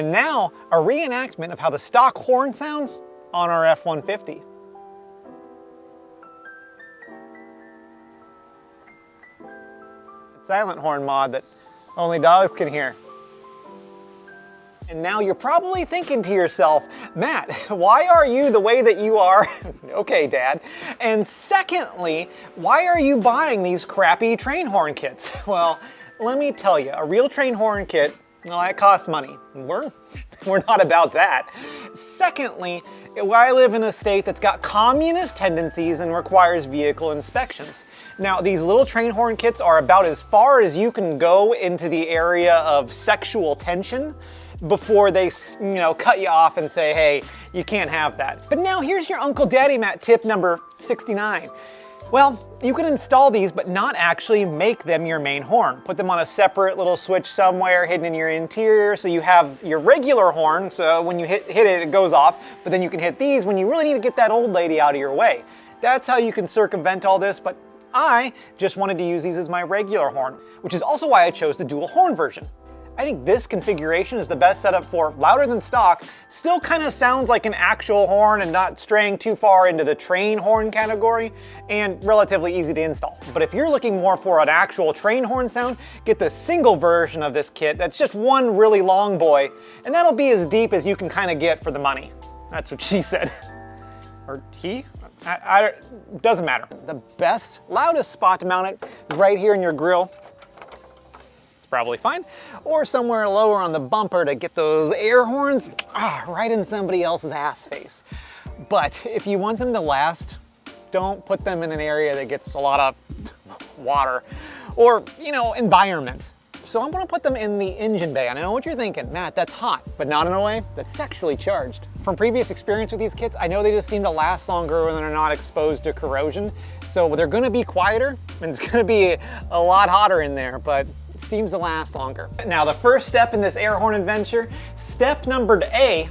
And now, a reenactment of how the stock horn sounds on our F-150. Silent horn mod that only dogs can hear. And now you're probably thinking to yourself, Matt, why are you the way that you are? Okay, Dad. And secondly, why are you buying these crappy train horn kits? Well, let me tell you, a real train horn kit, well, that costs money. We're not about that. Secondly, I live in a state that's got communist tendencies and requires vehicle inspections. Now, these little train horn kits are about as far as you can go into the area of sexual tension before they, cut you off and say, hey, you can't have that. But now here's your Uncle Daddy Matt tip number 69. Well, you can install these, but not actually make them your main horn. Put them on a separate little switch somewhere hidden in your interior, so you have your regular horn, so when you hit it, it goes off, but then you can hit these when you really need to get that old lady out of your way. That's how you can circumvent all this, but I just wanted to use these as my regular horn, which is also why I chose the dual horn version. I think this configuration is the best setup for louder than stock, still kind of sounds like an actual horn and not straying too far into the train horn category, and relatively easy to install. But if you're looking more for an actual train horn sound, get the single version of this kit that's just one really long boy, and that'll be as deep as you can kind of get for the money. That's what she said. Or he? Doesn't matter. The best, loudest spot to mount it is right here in your grill. Probably fine, or somewhere lower on the bumper to get those air horns right in somebody else's ass face. But if you want them to last, don't put them in an area that gets a lot of water or, environment. So I'm gonna put them in the engine bay. I know what you're thinking, Matt, that's hot, but not in a way that's sexually charged. From previous experience with these kits, I know they just seem to last longer when they're not exposed to corrosion. So they're gonna be quieter and it's gonna be a lot hotter in there, but seems to last longer. Now, the first step in this air horn adventure, step number A,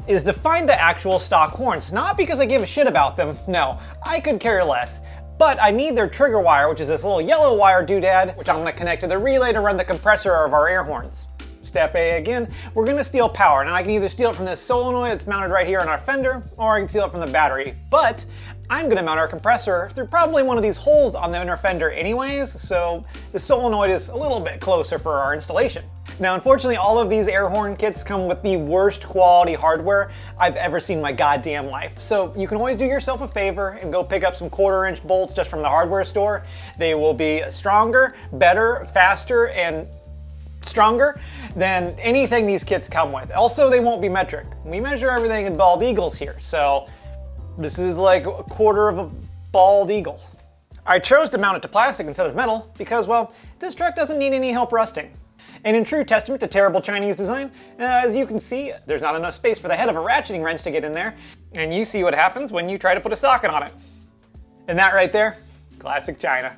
is to find the actual stock horns. Not because I give a shit about them, no, I could care less. But I need their trigger wire, which is this little yellow wire doodad, which I'm gonna connect to the relay to run the compressor of our air horns. Step A again, we're gonna steal power. Now I can either steal it from this solenoid that's mounted right here on our fender, or I can steal it from the battery. But I'm gonna mount our compressor through probably one of these holes on the inner fender anyways, so the solenoid is a little bit closer for our installation. Now, unfortunately, all of these air horn kits come with the worst quality hardware I've ever seen in my goddamn life. So you can always do yourself a favor and go pick up some 1/4-inch bolts just from the hardware store. They will be stronger, better, faster, and stronger than anything these kits come with. Also, they won't be metric. We measure everything in bald eagles here, so this is like 1/4 of a bald eagle. I chose to mount it to plastic instead of metal because, well, this truck doesn't need any help rusting. And in true testament to terrible Chinese design, as you can see, there's not enough space for the head of a ratcheting wrench to get in there, and you see what happens when you try to put a socket on it. And that right there, classic China.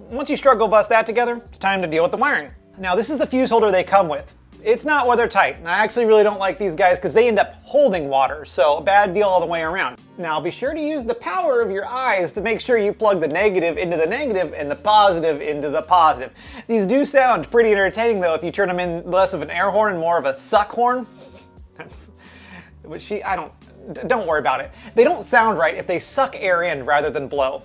Once you struggle bust that together, it's time to deal with the wiring. Now, this is the fuse holder they come with. It's not weathertight, and I actually really don't like these guys because they end up holding water, so a bad deal all the way around. Now, be sure to use the power of your eyes to make sure you plug the negative into the negative and the positive into the positive. These do sound pretty entertaining though if you turn them in less of an air horn and more of a suck horn. Don't worry about it. They don't sound right if they suck air in rather than blow.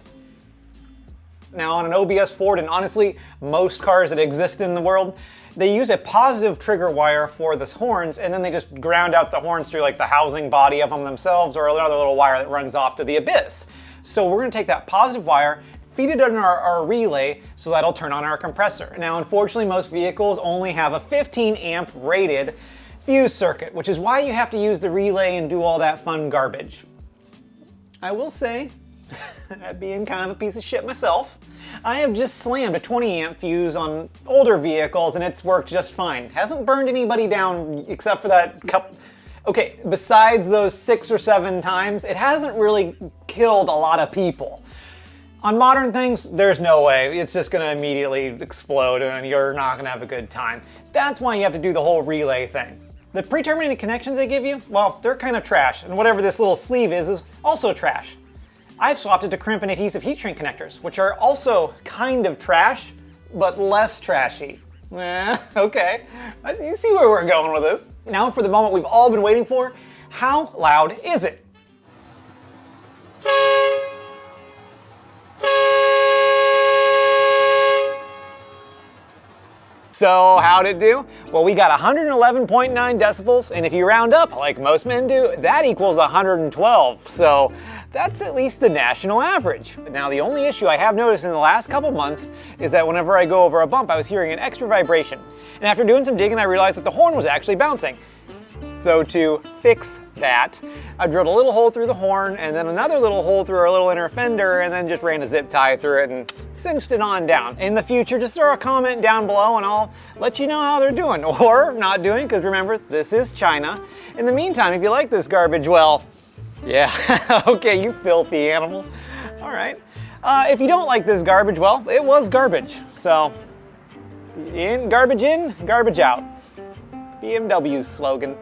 Now, on an OBS Ford, and honestly, most cars that exist in the world, they use a positive trigger wire for the horns, and then they just ground out the horns through like the housing body of them themselves, or another little wire that runs off to the abyss. So we're gonna take that positive wire, feed it in our relay, so that'll turn on our compressor. Now, unfortunately, most vehicles only have a 15 amp rated fuse circuit, which is why you have to use the relay and do all that fun garbage. I will say, that being kind of a piece of shit myself, I have just slammed a 20 amp fuse on older vehicles and it's worked just fine. Hasn't burned anybody down except for that couple. Okay, besides those 6 or 7 times, it hasn't really killed a lot of people. On modern things, there's no way. It's just gonna immediately explode and you're not gonna have a good time. That's why you have to do the whole relay thing. The pre-terminated connections they give you, well, they're kind of trash, and whatever this little sleeve is also trash. I've swapped it to crimp and adhesive heat shrink connectors, which are also kind of trash, but less trashy. Okay, you see where we're going with this. Now for the moment we've all been waiting for. How loud is it? So how'd it do? Well, we got 111.9 decibels, and if you round up, like most men do, that equals 112. So that's at least the national average. Now, the only issue I have noticed in the last couple months is that whenever I go over a bump, I was hearing an extra vibration. And after doing some digging, I realized that the horn was actually bouncing. So to fix that, I drilled a little hole through the horn and then another little hole through our little inner fender and then just ran a zip tie through it and cinched it on down. In the future, just throw a comment down below and I'll let you know how they're doing or not doing, because remember, this is China. In the meantime, if you like this garbage, well, yeah, okay, you filthy animal. All right. If you don't like this garbage, well, it was garbage. So, garbage in, garbage out. BMW's slogan.